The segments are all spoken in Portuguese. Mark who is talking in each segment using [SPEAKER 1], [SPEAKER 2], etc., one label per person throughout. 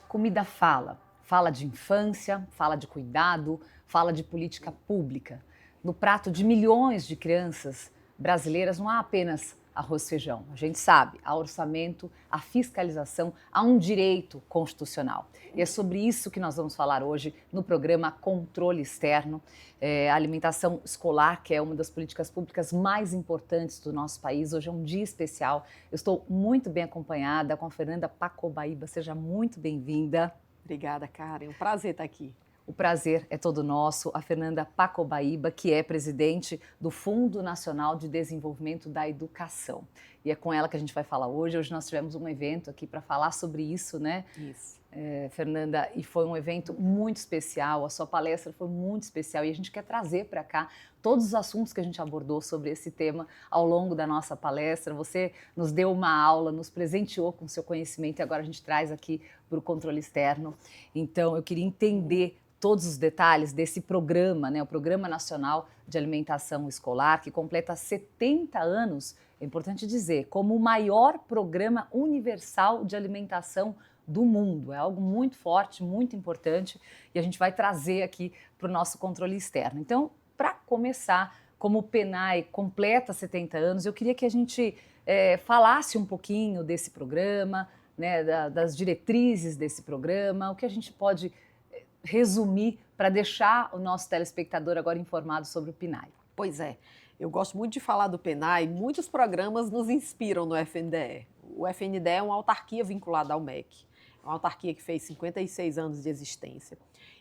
[SPEAKER 1] Comida fala. Fala de infância, fala de cuidado, fala de política pública. No prato de milhões de crianças brasileiras não há apenas arroz e feijão. A gente sabe, há orçamento, há fiscalização, há um direito constitucional. E é sobre isso que nós vamos falar hoje no programa Controle Externo. A alimentação escolar, que é uma das políticas públicas mais importantes do nosso país. Hoje é um dia especial. Eu estou muito bem acompanhada com a Fernanda Pacobaíba. Seja muito bem-vinda.
[SPEAKER 2] Obrigada, Karen. Um prazer estar aqui.
[SPEAKER 1] O prazer é todo nosso. A Fernanda Pacobaíba, que é presidente do Fundo Nacional de Desenvolvimento da Educação. E é com ela que a gente vai falar hoje. Hoje nós tivemos um evento aqui para falar sobre isso, né?
[SPEAKER 2] Isso.
[SPEAKER 1] Fernanda, e foi um evento muito especial. A sua palestra foi muito especial e a gente quer trazer para cá todos os assuntos que a gente abordou sobre esse tema ao longo da nossa palestra. Você nos deu uma aula, nos presenteou com seu conhecimento e agora a gente traz aqui para o controle externo. Então, eu queria entender todos os detalhes desse programa, né, o Programa Nacional de Alimentação Escolar, que completa 70 anos, é importante dizer, como o maior programa universal de alimentação do mundo. É algo muito forte, muito importante, e a gente vai trazer aqui para o nosso controle externo. Então, para começar, como o PNAE completa 70 anos, eu queria que a gente falasse um pouquinho desse programa, né, das diretrizes desse programa, o que a gente pode resumir para deixar o nosso telespectador agora informado sobre o PNAE.
[SPEAKER 2] Pois é, eu gosto muito de falar do PNAE, muitos programas nos inspiram no FNDE. O FNDE é uma autarquia vinculada ao MEC, é uma autarquia que fez 56 anos de existência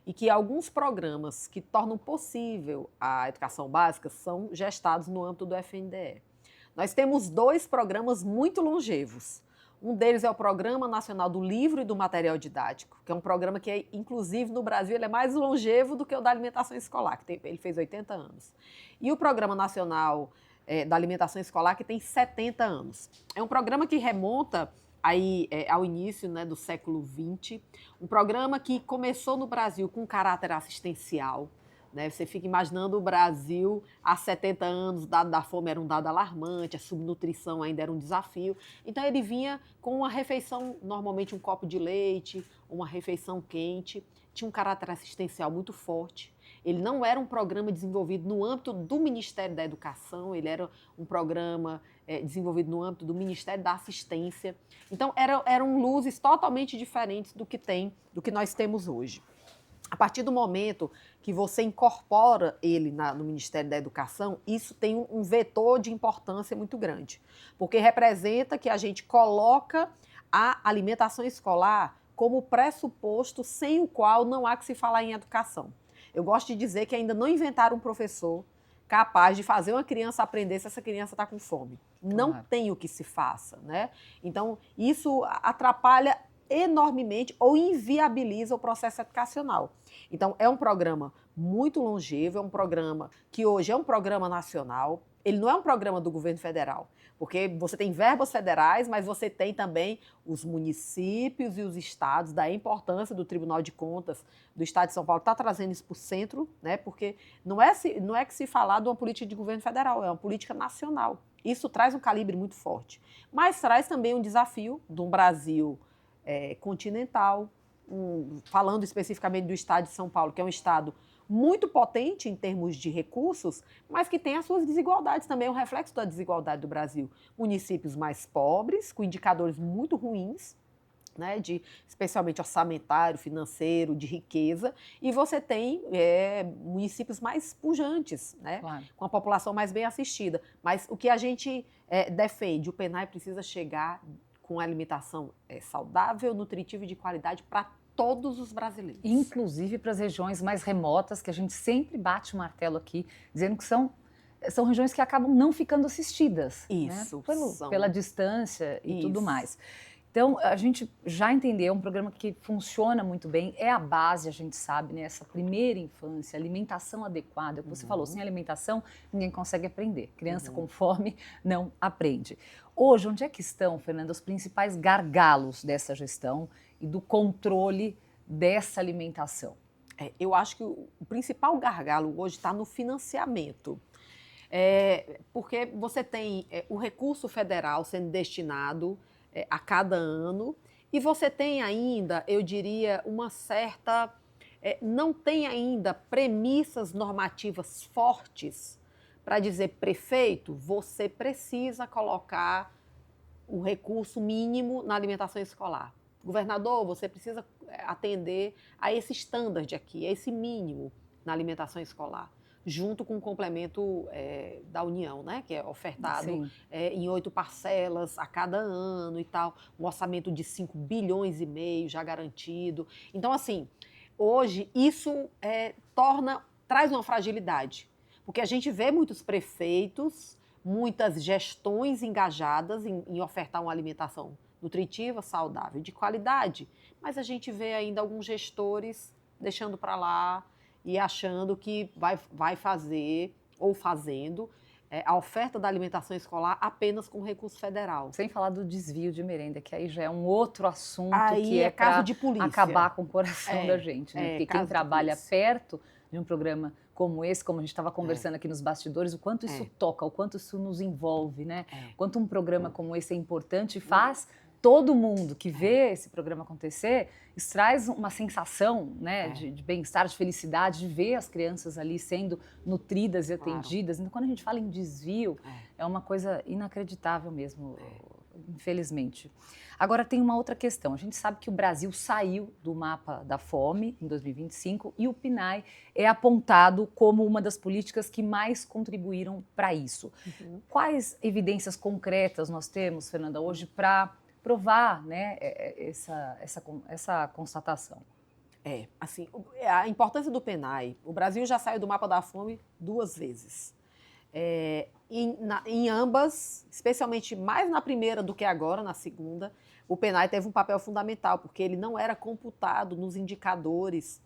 [SPEAKER 2] e que alguns programas que tornam possível a educação básica são gestados no âmbito do FNDE. Nós temos dois programas muito longevos. Um deles é o Programa Nacional do Livro e do Material Didático, que é um programa que, inclusive, no Brasil, ele é mais longevo do que o da alimentação escolar, que ele fez 80 anos. E o Programa Nacional da Alimentação Escolar, que tem 70 anos. É um programa que remonta aí, ao início, né, do século XX, um programa que começou no Brasil com caráter assistencial. Né? Você fica imaginando o Brasil há 70 anos, o dado da fome era um dado alarmante, a subnutrição ainda era um desafio. Então ele vinha com uma refeição, normalmente um copo de leite, uma refeição quente, tinha um caráter assistencial muito forte. Ele não era um programa desenvolvido no âmbito do Ministério da Educação, ele era um programa desenvolvido no âmbito do Ministério da Assistência. Então eram luzes totalmente diferentes do que nós temos hoje. A partir do momento que você incorpora ele no Ministério da Educação, isso tem um vetor de importância muito grande, porque representa que a gente coloca a alimentação escolar como pressuposto sem o qual não há que se falar em educação. Eu gosto de dizer que ainda não inventaram um professor capaz de fazer uma criança aprender se essa criança está com fome. Não tem o que se faça, né? Então, isso atrapalha enormemente ou inviabiliza o processo educacional. Então, é um programa muito longevo, é um programa que hoje é um programa nacional, ele não é um programa do governo federal, porque você tem verbas federais, mas você tem também os municípios e os estados, da importância do Tribunal de Contas do Estado de São Paulo está trazendo isso para o centro, né? Porque não é que se falar de uma política de governo federal, é uma política nacional. Isso traz um calibre muito forte, mas traz também um desafio de um Brasil continental, falando especificamente do estado de São Paulo, que é um estado muito potente em termos de recursos, mas que tem as suas desigualdades também, é um reflexo da desigualdade do Brasil. Municípios mais pobres, com indicadores muito ruins, né, especialmente orçamentário, financeiro, de riqueza, e você tem municípios mais pujantes, né, claro, com a população mais bem assistida. Mas o que a gente defende, o PNAE precisa chegar com alimentação saudável, nutritiva e de qualidade para todos os brasileiros.
[SPEAKER 1] Inclusive para as regiões mais remotas, que a gente sempre bate o martelo aqui, dizendo que são regiões que acabam não ficando assistidas.
[SPEAKER 2] Isso.
[SPEAKER 1] Né? Pela distância e tudo mais. Então, a gente já entendeu, é um programa que funciona muito bem, é a base, a gente sabe, né? Essa primeira infância, alimentação adequada, que você falou, sem alimentação ninguém consegue aprender. Criança com fome não aprende. Hoje, onde é que estão, Fernanda, os principais gargalos dessa gestão e do controle dessa alimentação?
[SPEAKER 2] Eu acho que o principal gargalo hoje está no financiamento. Porque você tem o recurso federal sendo destinado a cada ano E você tem ainda, eu diria, uma certa... não tem ainda premissas normativas fortes para dizer, prefeito, você precisa colocar o recurso mínimo na alimentação escolar. Governador, você precisa atender a esse standard aqui, a esse mínimo na alimentação escolar, junto com o complemento da União, né, que é ofertado em 8 parcelas a cada ano e tal, um orçamento de 5,5 bilhões já garantido. Então, assim, hoje isso traz uma fragilidade, porque a gente vê muitos prefeitos, muitas gestões engajadas em ofertar uma alimentação nutritiva, saudável, de qualidade, mas a gente vê ainda alguns gestores deixando para lá e achando que vai fazer ou fazendo a oferta da alimentação escolar apenas com recurso federal.
[SPEAKER 1] Sem falar do desvio de merenda, que aí já é um outro assunto
[SPEAKER 2] aí
[SPEAKER 1] que é
[SPEAKER 2] caso
[SPEAKER 1] para
[SPEAKER 2] de polícia.
[SPEAKER 1] Acabar com o coração da gente, né? Porque quem trabalha perto de um programa como esse, como a gente estava conversando aqui nos bastidores, o quanto isso toca, o quanto isso nos envolve, né? O quanto um programa como esse é importante e faz todo mundo que vê esse programa acontecer, isso traz uma sensação, né, de bem-estar, de felicidade, de ver as crianças ali sendo nutridas e atendidas. Então, quando a gente fala em desvio, é uma coisa inacreditável mesmo, infelizmente. Agora, tem uma outra questão. A gente sabe que o Brasil saiu do mapa da fome em 2025 e o PNAE é apontado como uma das políticas que mais contribuíram para isso. Quais evidências concretas nós temos, Fernanda, hoje para provar, né, essa constatação?
[SPEAKER 2] Assim, a importância do PNAE, o Brasil já saiu do mapa da fome 2 vezes. Em ambas, especialmente mais na primeira do que agora, na segunda, o PNAE teve um papel fundamental, porque ele não era computado nos indicadores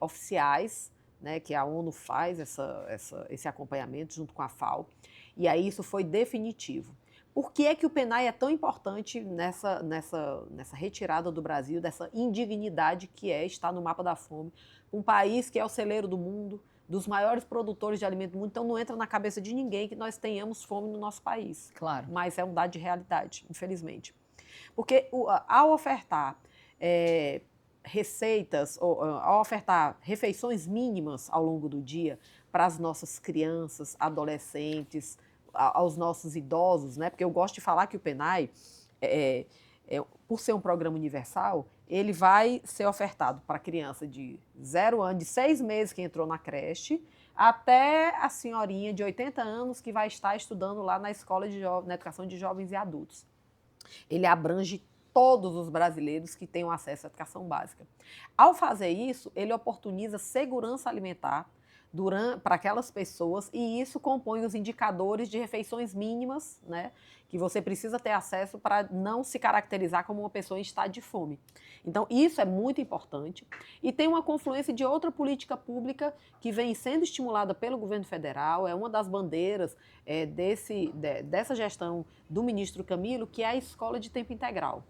[SPEAKER 2] oficiais, né, que a ONU faz esse acompanhamento junto com a FAO, e aí isso foi definitivo. Por que é que o PNAE é tão importante nessa retirada do Brasil, dessa indignidade que estar no mapa da fome, um país que é o celeiro do mundo, dos maiores produtores de alimento do mundo, então não entra na cabeça de ninguém que nós tenhamos fome no nosso país.
[SPEAKER 1] Claro.
[SPEAKER 2] Mas é um dado de realidade, infelizmente. Porque ao ofertar receitas, ao ofertar refeições mínimas ao longo do dia para as nossas crianças, adolescentes, aos nossos idosos, né? Porque eu gosto de falar que o PNAE, por ser um programa universal, ele vai ser ofertado para criança de 0 anos, de 6 meses que entrou na creche, até a senhorinha de 80 anos que vai estar estudando lá na escola na educação de jovens e adultos. Ele abrange todos os brasileiros que tenham acesso à educação básica. Ao fazer isso, ele oportuniza segurança alimentar para aquelas pessoas, e isso compõe os indicadores de refeições mínimas, né, que você precisa ter acesso para não se caracterizar como uma pessoa em estado de fome. Então, isso é muito importante. E tem uma confluência de outra política pública que vem sendo estimulada pelo governo federal, é uma das bandeiras dessa gestão do ministro Camilo, que é a escola de tempo integral.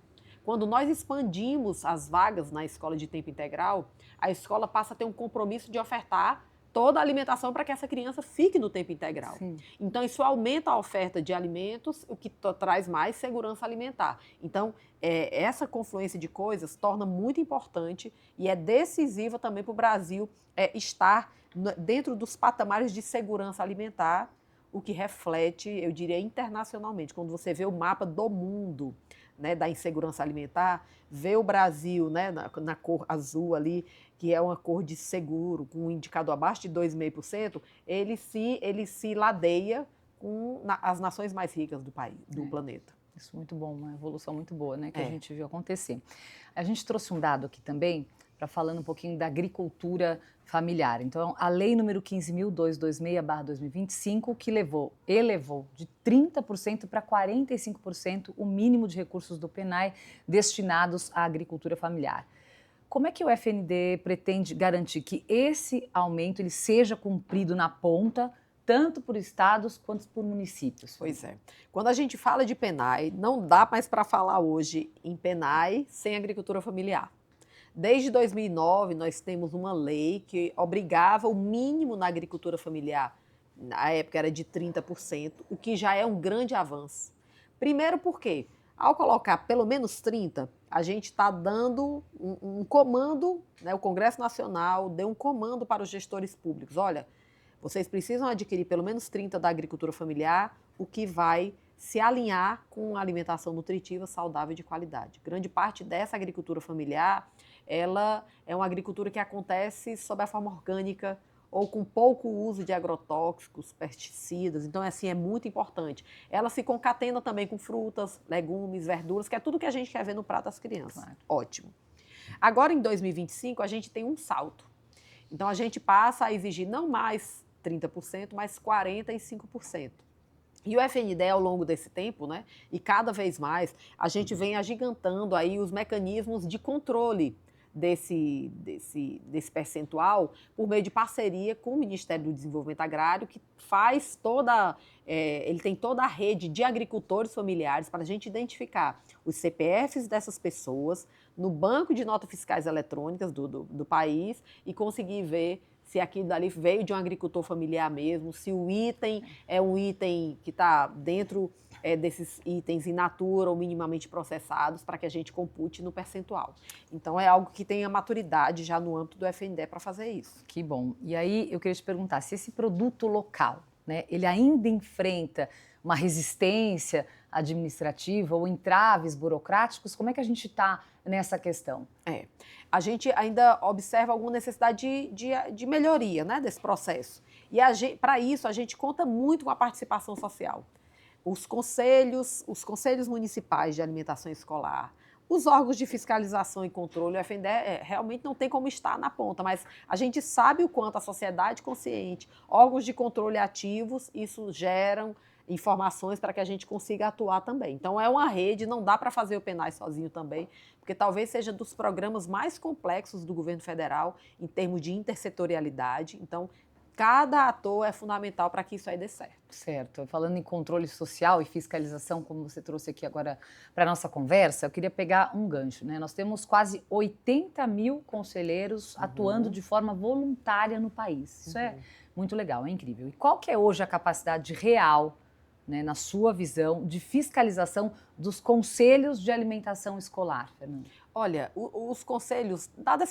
[SPEAKER 2] Quando nós expandimos as vagas na escola de tempo integral, a escola passa a ter um compromisso de ofertar toda a alimentação para que essa criança fique no tempo integral.
[SPEAKER 1] Sim.
[SPEAKER 2] Então, isso aumenta a oferta de alimentos, o que traz mais segurança alimentar. Então, essa confluência de coisas torna muito importante e é decisiva também para o Brasil estar dentro dos patamares de segurança alimentar, o que reflete, eu diria, internacionalmente. Quando você vê o mapa do mundo, né, da insegurança alimentar, vê o Brasil, né, na cor azul ali, que é uma cor de seguro, com um indicador abaixo de 2,5%, ele se ladeia com as nações mais ricas do planeta.
[SPEAKER 1] Isso é muito bom, uma evolução muito boa, né, que a gente viu acontecer. A gente trouxe um dado aqui também, para falando um pouquinho da agricultura familiar. Então, a lei número 15.226/2025, que elevou de 30% para 45% o mínimo de recursos do PNAE destinados à agricultura familiar. Como é que o FNDE pretende garantir que esse aumento ele seja cumprido na ponta, tanto por estados quanto por municípios?
[SPEAKER 2] Pois é. Quando a gente fala de PNAE, não dá mais para falar hoje em PNAE sem agricultura familiar. Desde 2009, nós temos uma lei que obrigava o mínimo na agricultura familiar, na época era de 30%, o que já é um grande avanço. Primeiro porque, ao colocar pelo menos 30%, a gente está dando um comando, né, o Congresso Nacional deu um comando para os gestores públicos. Olha, vocês precisam adquirir pelo menos 30 da agricultura familiar, o que vai se alinhar com alimentação nutritiva, saudável e de qualidade. Grande parte dessa agricultura familiar, ela é uma agricultura que acontece sob a forma orgânica ou com pouco uso de agrotóxicos, pesticidas. Então, assim, é muito importante. Ela se concatena também com frutas, legumes, verduras, que é tudo que a gente quer ver no prato das crianças.
[SPEAKER 1] Claro.
[SPEAKER 2] Ótimo. Agora, em 2025, a gente tem um salto. Então, a gente passa a exigir não mais 30%, mas 45%. E o FNDE, ao longo desse tempo, né, e cada vez mais, a gente vem agigantando aí os mecanismos de controle desse percentual por meio de parceria com o Ministério do Desenvolvimento Agrário, que faz ele tem toda a rede de agricultores familiares para a gente identificar os CPFs dessas pessoas no banco de notas fiscais eletrônicas do país e conseguir ver se aquilo dali veio de um agricultor familiar mesmo, se o item é um item que está dentro desses itens in natura ou minimamente processados, para que a gente compute no percentual. Então, é algo que tem a maturidade já no âmbito do FNDE para fazer isso.
[SPEAKER 1] Que bom. E aí, eu queria te perguntar, se esse produto local, né, ele ainda enfrenta uma resistência administrativa ou entraves burocráticos, como é que a gente está nessa questão?
[SPEAKER 2] A gente ainda observa alguma necessidade de melhoria, né, desse processo. E para isso, a gente conta muito com a participação social. Os conselhos municipais de alimentação escolar, os órgãos de fiscalização e controle, o FNDE realmente não tem como estar na ponta, mas a gente sabe o quanto a sociedade consciente, órgãos de controle ativos, isso geram informações para que a gente consiga atuar também. Então, é uma rede, não dá para fazer o PENAI sozinho também, porque talvez seja dos programas mais complexos do governo federal em termos de intersetorialidade. Então, cada ator é fundamental para que isso aí dê certo.
[SPEAKER 1] Certo. Falando em controle social e fiscalização, como você trouxe aqui agora para a nossa conversa, eu queria pegar um gancho, né? Nós temos quase 80 mil conselheiros atuando de forma voluntária no país. Isso é muito legal, é incrível. E qual que é hoje a capacidade real, né, na sua visão, de fiscalização dos conselhos de alimentação escolar, Fernanda?
[SPEAKER 2] Olha, os conselhos, dado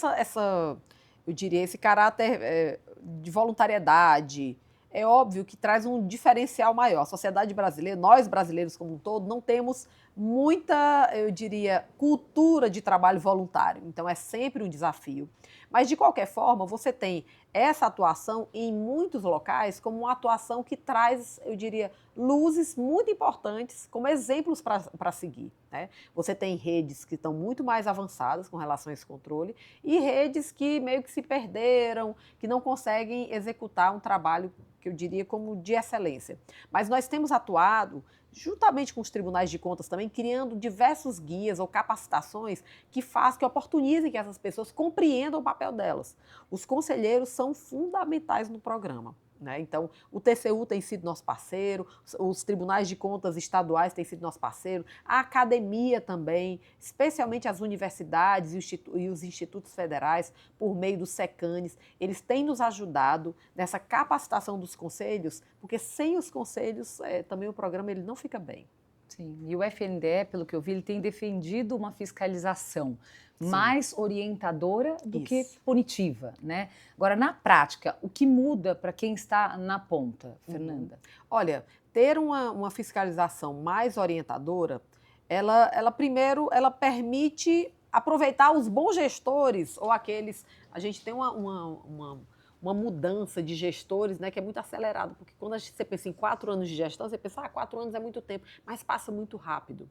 [SPEAKER 2] eu diria, esse caráter de voluntariedade, é óbvio que traz um diferencial maior. A sociedade brasileira, nós brasileiros como um todo, não temos muita, eu diria, cultura de trabalho voluntário. Então, é sempre um desafio. Mas, de qualquer forma, você tem essa atuação em muitos locais como uma atuação que traz, eu diria, luzes muito importantes como exemplos para seguir, né? Você tem redes que estão muito mais avançadas com relação a esse controle e redes que meio que se perderam, que não conseguem executar um trabalho que eu diria como de excelência. Mas nós temos atuado, juntamente com os tribunais de contas também, criando diversos guias ou capacitações que oportunizem que essas pessoas compreendam o papel delas. Os conselheiros são fundamentais no programa, né? Então, o TCU tem sido nosso parceiro, os tribunais de contas estaduais têm sido nosso parceiro, a academia também, especialmente as universidades e os institutos federais, por meio dos SECANES, eles têm nos ajudado nessa capacitação dos conselhos, porque sem os conselhos, também o programa ele não fica bem.
[SPEAKER 1] Sim, e o FNDE, pelo que eu vi, ele tem defendido uma fiscalização mais orientadora do que punitiva, né? Agora, na prática, o que muda para quem está na ponta, Fernanda?
[SPEAKER 2] Olha, ter uma fiscalização mais orientadora, ela primeiro, ela permite aproveitar os bons gestores ou aqueles... A gente tem uma mudança de gestores, né, que é muito acelerada, porque quando você pensa em 4 anos de gestão, você pensa, 4 anos é muito tempo, mas passa muito rápido.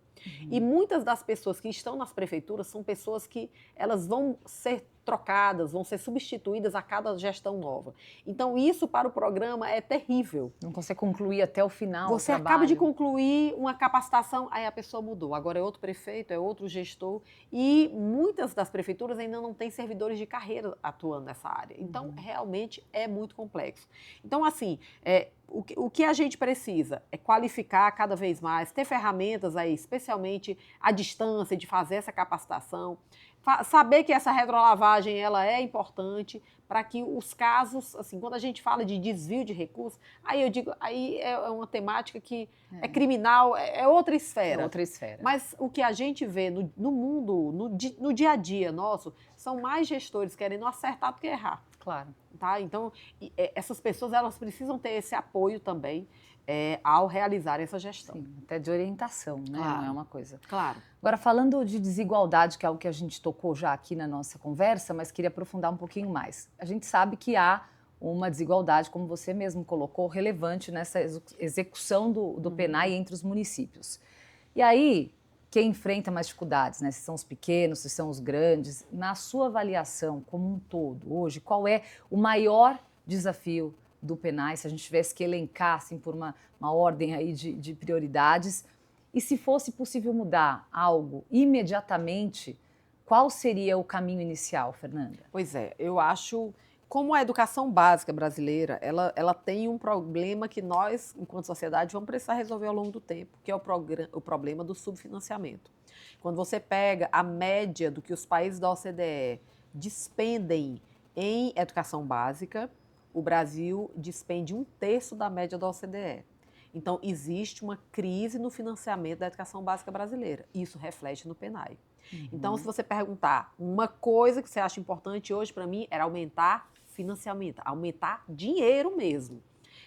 [SPEAKER 2] E muitas das pessoas que estão nas prefeituras são pessoas que elas vão ser trocadas, vão ser substituídas a cada gestão nova. Então, isso para o programa é terrível.
[SPEAKER 1] Não consegue concluir até o final
[SPEAKER 2] Você
[SPEAKER 1] o trabalho.
[SPEAKER 2] acaba de concluir uma capacitação, aí a pessoa mudou. Agora é outro prefeito, é outro gestor. E muitas das prefeituras ainda não têm servidores de carreira atuando nessa área. Então, realmente é muito complexo. Então, assim, o que a gente precisa é qualificar cada vez mais, ter ferramentas aí, especialmente à distância, de fazer essa capacitação, saber que essa retrolavagem ela é importante para que os casos, assim, quando a gente fala de desvio de recursos, aí eu digo, aí é uma temática que é criminal, é outra esfera.
[SPEAKER 1] É outra esfera.
[SPEAKER 2] Mas o que a gente vê no mundo, no dia a dia nosso, são mais gestores querendo acertar do que errar.
[SPEAKER 1] Claro.
[SPEAKER 2] Tá? Então, essas pessoas elas precisam ter esse apoio também ao realizar essa gestão.
[SPEAKER 1] Sim, até de orientação, né?
[SPEAKER 2] Claro.
[SPEAKER 1] Não é uma coisa.
[SPEAKER 2] Claro.
[SPEAKER 1] Agora, falando de desigualdade, que é algo que a gente tocou já aqui na nossa conversa, mas queria aprofundar um pouquinho mais. A gente sabe que há uma desigualdade, como você mesmo colocou, relevante nessa execução do PNAE entre os municípios. E aí, quem enfrenta mais dificuldades, né? Se são os pequenos, se são os grandes, na sua avaliação como um todo, hoje, qual é o maior desafio do PNAE, se a gente tivesse que elencar assim, por uma ordem aí de prioridades, e se fosse possível mudar algo imediatamente, qual seria o caminho inicial, Fernanda?
[SPEAKER 2] Pois é, eu acho, como a educação básica brasileira, ela tem um problema que nós, enquanto sociedade, vamos precisar resolver ao longo do tempo, que é o problema do subfinanciamento. Quando você pega a média do que os países da OCDE despendem em educação básica, o Brasil despende 1/3 da média da OCDE. Então, existe uma crise no financiamento da educação básica brasileira. Isso reflete no PNAE. Então, se você perguntar uma coisa que você acha importante hoje para mim, era aumentar financiamento, aumentar dinheiro mesmo.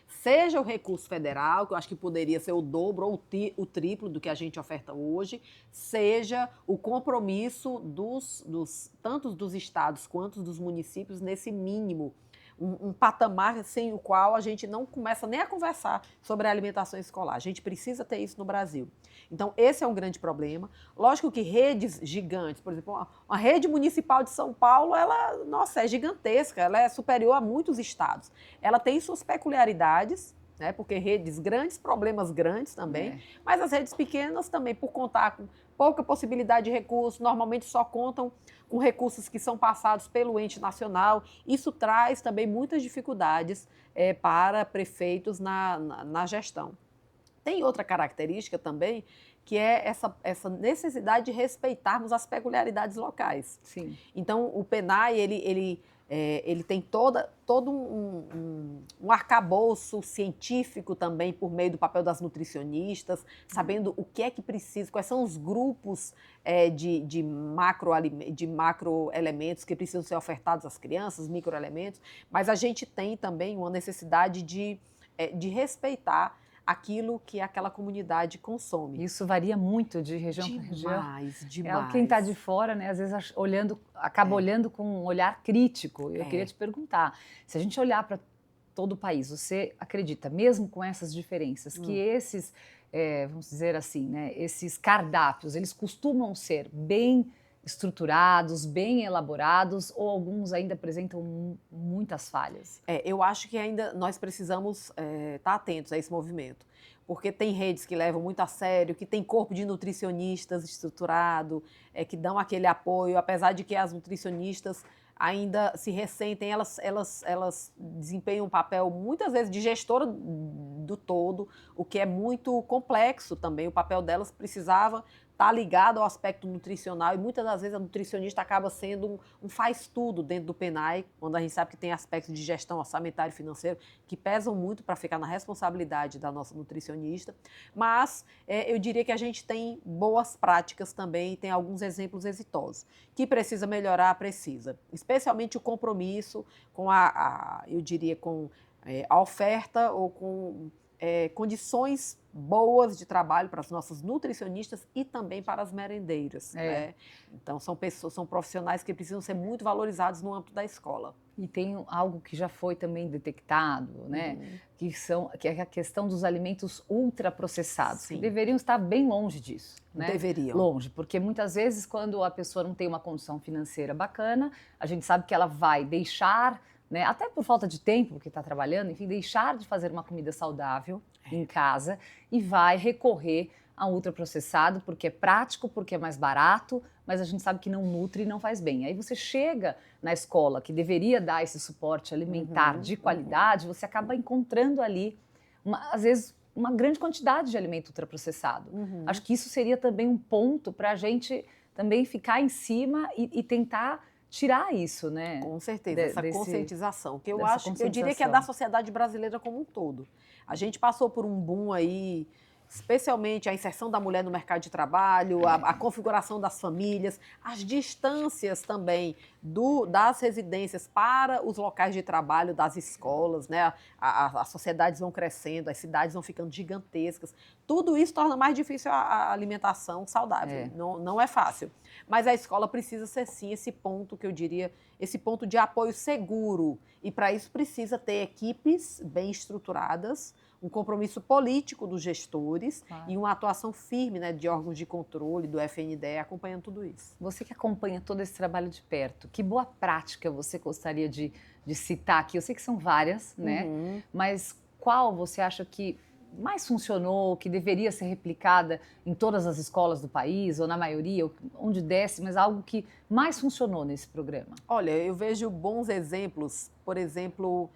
[SPEAKER 2] Seja o recurso federal, que eu acho que poderia ser o dobro ou o triplo do que a gente oferta hoje, seja o compromisso tanto dos estados quanto dos municípios nesse mínimo, um patamar sem o qual a gente não começa nem a conversar sobre a alimentação escolar. A gente precisa ter isso no Brasil. Então, esse é um grande problema. Lógico que redes gigantes, por exemplo, uma rede municipal de São Paulo, ela, nossa, é gigantesca, ela é superior a muitos estados. Ela tem suas peculiaridades, né, porque redes grandes, problemas grandes também, mas as redes pequenas também, por contar com pouca possibilidade de recurso, normalmente só contam com recursos que são passados pelo ente nacional. Isso traz também muitas dificuldades para prefeitos na gestão. Tem outra característica também, que é essa necessidade de respeitarmos as peculiaridades locais.
[SPEAKER 1] Sim.
[SPEAKER 2] Então, o PNAE, ele tem todo um arcabouço científico também por meio do papel das nutricionistas, sabendo o que é que precisa, quais são os grupos de macroelementos que precisam ser ofertados às crianças, microelementos, mas a gente tem também uma necessidade de respeitar aquilo que aquela comunidade consome.
[SPEAKER 1] Isso varia muito de região para região.
[SPEAKER 2] Demais.
[SPEAKER 1] Quem está de fora, né, às vezes acaba olhando com um olhar crítico. Eu queria te perguntar, se a gente olhar para todo o país, você acredita, mesmo com essas diferenças, que esses, vamos dizer assim, né, esses cardápios, eles costumam ser bem estruturados, bem elaborados, ou alguns ainda apresentam muitas falhas?
[SPEAKER 2] Eu acho que ainda nós precisamos estar atentos a esse movimento, porque tem redes que levam muito a sério, que tem corpo de nutricionistas estruturado, que dão aquele apoio, apesar de que as nutricionistas ainda se ressentem, elas desempenham um papel, muitas vezes, de gestora do todo, o que é muito complexo também. O papel delas precisava estar ligado ao aspecto nutricional e muitas das vezes a nutricionista acaba sendo um faz-tudo dentro do PNAE, quando a gente sabe que tem aspectos de gestão orçamentário e financeiro que pesam muito para ficar na responsabilidade da nossa nutricionista. Mas eu diria que a gente tem boas práticas também e tem alguns exemplos exitosos. Que precisa melhorar, precisa. Especialmente o compromisso com eu diria, com a oferta ou com condições boas de trabalho para as nossas nutricionistas e também para as merendeiras. Né? Então, são profissionais que precisam ser muito valorizados no âmbito da escola.
[SPEAKER 1] E tem algo que já foi também detectado, né? Que é a questão dos alimentos ultraprocessados, que deveriam estar bem longe disso. Né?
[SPEAKER 2] Deveriam.
[SPEAKER 1] Longe, porque muitas vezes quando a pessoa não tem uma condição financeira bacana, a gente sabe que ela vai deixar, né, até por falta de tempo, porque está trabalhando, enfim, deixar de fazer uma comida saudável em casa e vai recorrer a um ultraprocessado porque é prático, porque é mais barato, mas a gente sabe que não nutre e não faz bem. Aí você chega na escola que deveria dar esse suporte alimentar de qualidade, você acaba encontrando ali, às vezes, uma grande quantidade de alimento ultraprocessado. Acho que isso seria também um ponto para a gente também ficar em cima e tentar tirar isso, né?
[SPEAKER 2] Com certeza, essa conscientização, que eu diria que é da sociedade brasileira como um todo. A gente passou por um boom aí, especialmente a inserção da mulher no mercado de trabalho, a configuração das famílias, as distâncias também das residências para os locais de trabalho, das escolas, né? As sociedades vão crescendo, as cidades vão ficando gigantescas. Tudo isso torna mais difícil a alimentação saudável. Não é fácil. Mas a escola precisa ser, sim, esse ponto que eu diria, esse ponto de apoio seguro. E para isso precisa ter equipes bem estruturadas, um compromisso político dos gestores e uma atuação firme, né, de órgãos de controle, do FNDE, acompanhando tudo isso.
[SPEAKER 1] Você que acompanha todo esse trabalho de perto, que boa prática você gostaria de citar aqui? Eu sei que são várias, né? Mas qual você acha que mais funcionou, que deveria ser replicada em todas as escolas do país, ou na maioria, onde desce, mas algo que mais funcionou nesse programa?
[SPEAKER 2] Olha, eu vejo bons exemplos, por exemplo,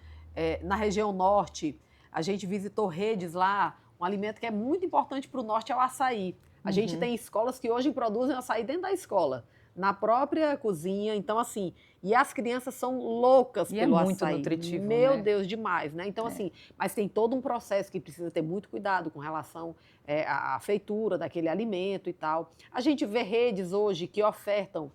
[SPEAKER 2] na região norte, a gente visitou redes lá, um alimento que é muito importante para o norte é o açaí. A gente tem escolas que hoje produzem açaí dentro da escola, na própria cozinha, então assim, e as crianças são loucas pelo açaí.
[SPEAKER 1] É muito nutritivo,
[SPEAKER 2] Meu
[SPEAKER 1] né?
[SPEAKER 2] Deus, demais, né? Então assim, mas tem todo um processo que precisa ter muito cuidado com relação à feitura daquele alimento e tal. A gente vê redes hoje que ofertam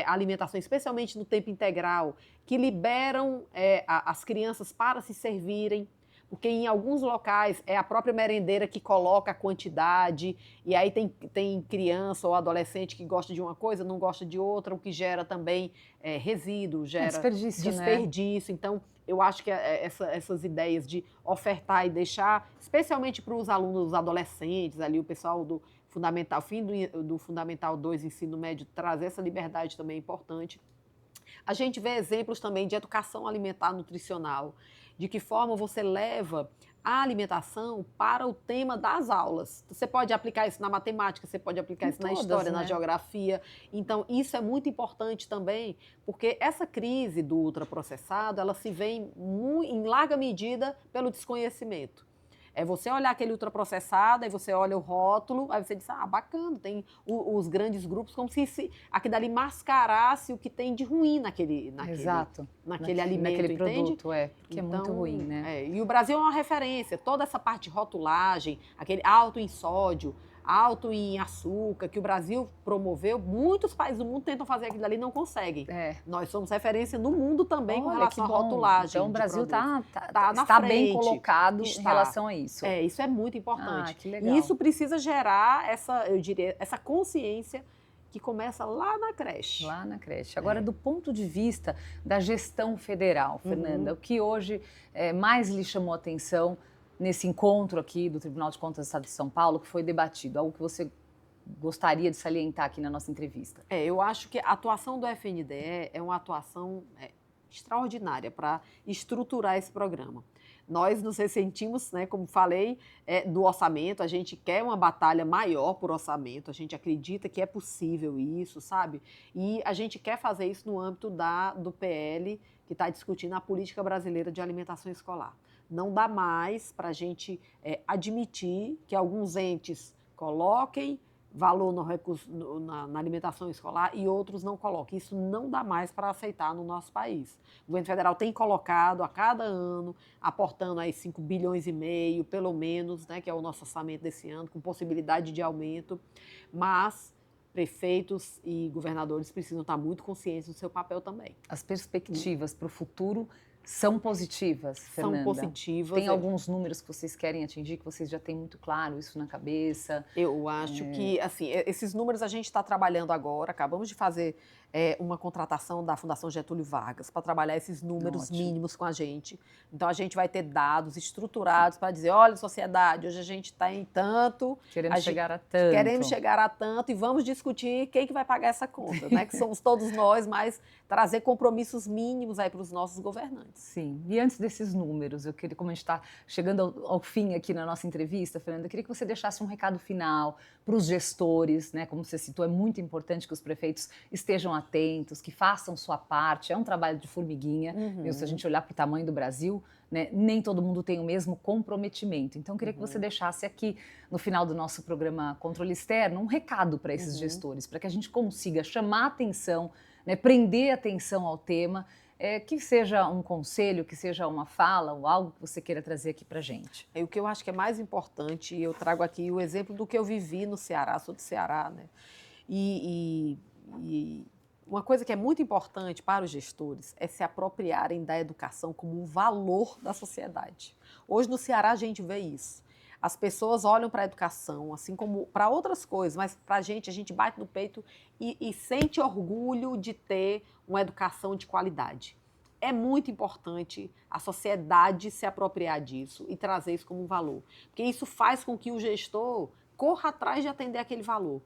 [SPEAKER 2] alimentação, especialmente no tempo integral, que liberam as crianças para se servirem, porque em alguns locais é a própria merendeira que coloca a quantidade, e aí tem criança ou adolescente que gosta de uma coisa, não gosta de outra, o que gera também resíduo, gera desperdício. Né? Então, eu acho que essas ideias de ofertar e deixar, especialmente para os alunos adolescentes, ali o pessoal do Fundamental, fim do Fundamental 2, ensino médio, trazer essa liberdade também é importante. A gente vê exemplos também de educação alimentar nutricional, de que forma você leva a alimentação para o tema das aulas. Você pode aplicar isso na matemática, você pode aplicar isso na história, na geografia. Então, isso é muito importante também, porque essa crise do ultraprocessado, ela se vê em larga medida pelo desconhecimento. É você olhar aquele ultraprocessado, aí você olha o rótulo, aí você diz, bacana, tem os grandes grupos, como se aquilo dali mascarasse o que tem de ruim naquele alimento,
[SPEAKER 1] naquele
[SPEAKER 2] entende?
[SPEAKER 1] Produto, porque então, é muito ruim, né?
[SPEAKER 2] E o Brasil é uma referência, toda essa parte de rotulagem, aquele alto em sódio, alto em açúcar, que o Brasil promoveu, muitos países do mundo tentam fazer aquilo ali e não conseguem. Nós somos referência no mundo também com relação à rotulagem.
[SPEAKER 1] Então o Brasil está
[SPEAKER 2] bem
[SPEAKER 1] colocado em relação a isso.
[SPEAKER 2] Isso é muito importante.
[SPEAKER 1] Que legal.
[SPEAKER 2] E isso precisa gerar essa consciência que começa lá na creche.
[SPEAKER 1] Lá na creche. Agora, do ponto de vista da gestão federal, Fernanda, o que hoje mais lhe chamou a atenção nesse encontro aqui do Tribunal de Contas do Estado de São Paulo, que foi debatido? Algo que você gostaria de salientar aqui na nossa entrevista?
[SPEAKER 2] Eu acho que a atuação do FNDE é uma atuação extraordinária para estruturar esse programa. Nós nos ressentimos, né, como falei, do orçamento, a gente quer uma batalha maior por orçamento, a gente acredita que é possível isso, sabe? E a gente quer fazer isso no âmbito do PL, que está discutindo a política brasileira de alimentação escolar. Não dá mais para a gente admitir que alguns entes coloquem valor no recurso, na alimentação escolar e outros não coloquem. Isso não dá mais para aceitar no nosso país. O governo federal tem colocado a cada ano, aportando aí 5 bilhões e meio, pelo menos, né, que é o nosso orçamento desse ano, com possibilidade de aumento, mas prefeitos e governadores precisam estar muito conscientes do seu papel também.
[SPEAKER 1] As perspectivas para o futuro são positivas, Fernanda?
[SPEAKER 2] São positivas.
[SPEAKER 1] Tem alguns números que vocês querem atingir, que vocês já têm muito claro isso na cabeça?
[SPEAKER 2] Eu acho que, assim, esses números a gente está trabalhando agora, acabamos de fazer uma contratação da Fundação Getúlio Vargas para trabalhar esses números mínimos com a gente. Então, a gente vai ter dados estruturados para dizer, olha, sociedade, hoje a gente está em tanto...
[SPEAKER 1] Queremos chegar a tanto.
[SPEAKER 2] Queremos chegar a tanto e vamos discutir quem que vai pagar essa conta, né? Que somos todos nós, mas trazer compromissos mínimos aí para os nossos governantes.
[SPEAKER 1] Sim, e antes desses números, eu queria, como a gente está chegando ao fim aqui na nossa entrevista, Fernanda, eu queria que você deixasse um recado final para os gestores, né? Como você citou, é muito importante que os prefeitos estejam atentos, que façam sua parte, é um trabalho de formiguinha, viu? Se a gente olhar para o tamanho do Brasil, né, nem todo mundo tem o mesmo comprometimento. Então, eu queria que você deixasse aqui, no final do nosso programa Controle Externo, um recado para esses gestores, para que a gente consiga chamar atenção, né, prender atenção ao tema, que seja um conselho, que seja uma fala ou algo que você queira trazer aqui para a gente.
[SPEAKER 2] O que eu acho que é mais importante, eu trago aqui o exemplo do que eu vivi no Ceará, sou do Ceará, né? E uma coisa que é muito importante para os gestores é se apropriarem da educação como um valor da sociedade. Hoje no Ceará a gente vê isso. As pessoas olham para a educação, assim como para outras coisas, mas para a gente bate no peito e sente orgulho de ter uma educação de qualidade. É muito importante a sociedade se apropriar disso e trazer isso como um valor, porque isso faz com que o gestor corra atrás de atender aquele valor.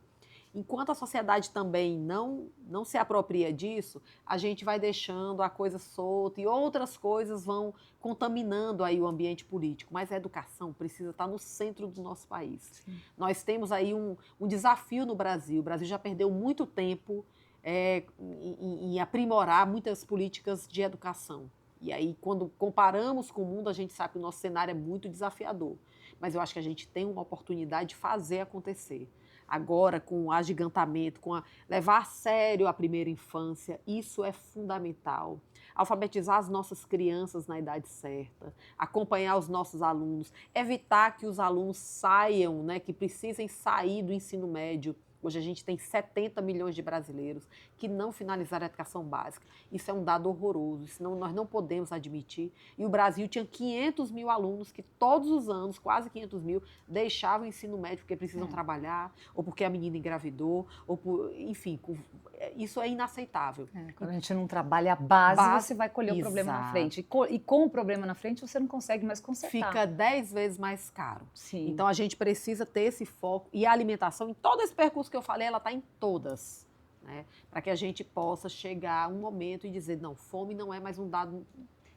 [SPEAKER 2] Enquanto a sociedade também não se apropria disso, a gente vai deixando a coisa solta e outras coisas vão contaminando aí o ambiente político. Mas a educação precisa estar no centro do nosso país. Sim. Nós temos aí um desafio no Brasil. O Brasil já perdeu muito tempo em aprimorar muitas políticas de educação. E aí, quando comparamos com o mundo, a gente sabe que o nosso cenário é muito desafiador. Mas eu acho que a gente tem uma oportunidade de fazer acontecer. Agora, com o agigantamento, levar a sério a primeira infância, isso é fundamental. Alfabetizar as nossas crianças na idade certa, acompanhar os nossos alunos, evitar que os alunos saiam, né, que precisem sair do ensino médio. Hoje a gente tem 70 milhões de brasileiros que não finalizaram a educação básica. Isso é um dado horroroso, senão nós não podemos admitir. E o Brasil tinha 500 mil alunos que todos os anos, quase 500 mil, deixavam o ensino médio porque precisam trabalhar, ou porque a menina engravidou, enfim, isso é inaceitável.
[SPEAKER 1] Quando a gente não trabalha a base, você vai colher o problema na frente. E com o problema na frente, você não consegue mais consertar.
[SPEAKER 2] Fica 10 vezes mais caro.
[SPEAKER 1] Sim.
[SPEAKER 2] Então, a gente precisa ter esse foco. E a alimentação, em todo esse percurso que eu falei, ela está em todas. Né? Para que a gente possa chegar a um momento e dizer, não, fome não é mais um dado...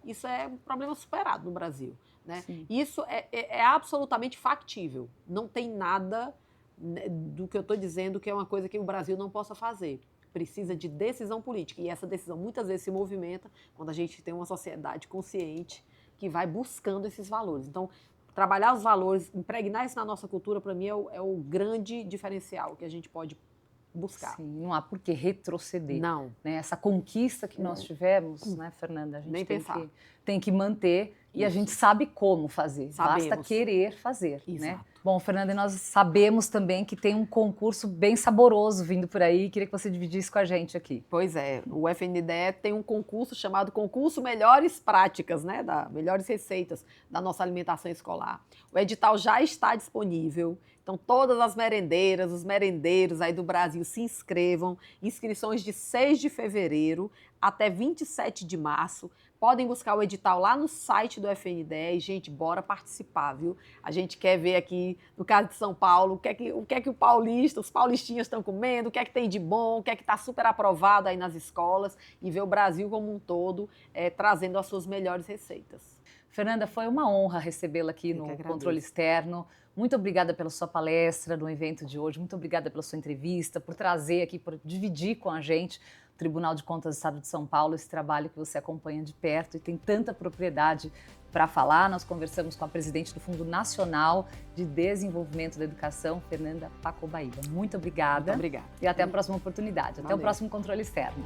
[SPEAKER 2] Isso é um problema superado no Brasil. Né? Isso é absolutamente factível. Não tem nada, né, do que eu estou dizendo que é uma coisa que o Brasil não possa fazer. Precisa de decisão política. E essa decisão muitas vezes se movimenta quando a gente tem uma sociedade consciente que vai buscando esses valores. Então, trabalhar os valores, impregnar isso na nossa cultura, para mim, é o grande diferencial que a gente pode buscar.
[SPEAKER 1] Sim, não há por que retroceder.
[SPEAKER 2] Não.
[SPEAKER 1] Né? Essa conquista que nós tivemos, né, Fernanda, a gente
[SPEAKER 2] Nem
[SPEAKER 1] tem que manter. E a gente sabe como fazer, basta querer fazer. Né? Bom, Fernanda, nós sabemos também que tem um concurso bem saboroso vindo por aí. Queria que você dividisse com a gente aqui.
[SPEAKER 2] Pois é, o FNDE tem um concurso chamado Concurso Melhores Práticas, né, Melhores Receitas da nossa alimentação escolar. O edital já está disponível, então todas as merendeiras, os merendeiros aí do Brasil se inscrevam. Inscrições de 6 de fevereiro até 27 de março. Podem buscar o edital lá no site do FNDE e, gente, bora participar, viu? A gente quer ver aqui, no caso de São Paulo, o que é que os paulistinhas estão comendo, o que é que tem de bom, o que é que está super aprovado aí nas escolas e ver o Brasil como um todo trazendo as suas melhores receitas.
[SPEAKER 1] Fernanda, foi uma honra recebê-la aqui no Controle Externo. Muito obrigada pela sua palestra no evento de hoje, muito obrigada pela sua entrevista, por trazer aqui, por dividir com a gente, o Tribunal de Contas do Estado de São Paulo, esse trabalho que você acompanha de perto e tem tanta propriedade para falar. Nós conversamos com a presidente do Fundo Nacional de Desenvolvimento da Educação, Fernanda Pacobaíba. Muito obrigada.
[SPEAKER 2] Muito obrigada.
[SPEAKER 1] E até a próxima oportunidade. Até o próximo Controle Externo.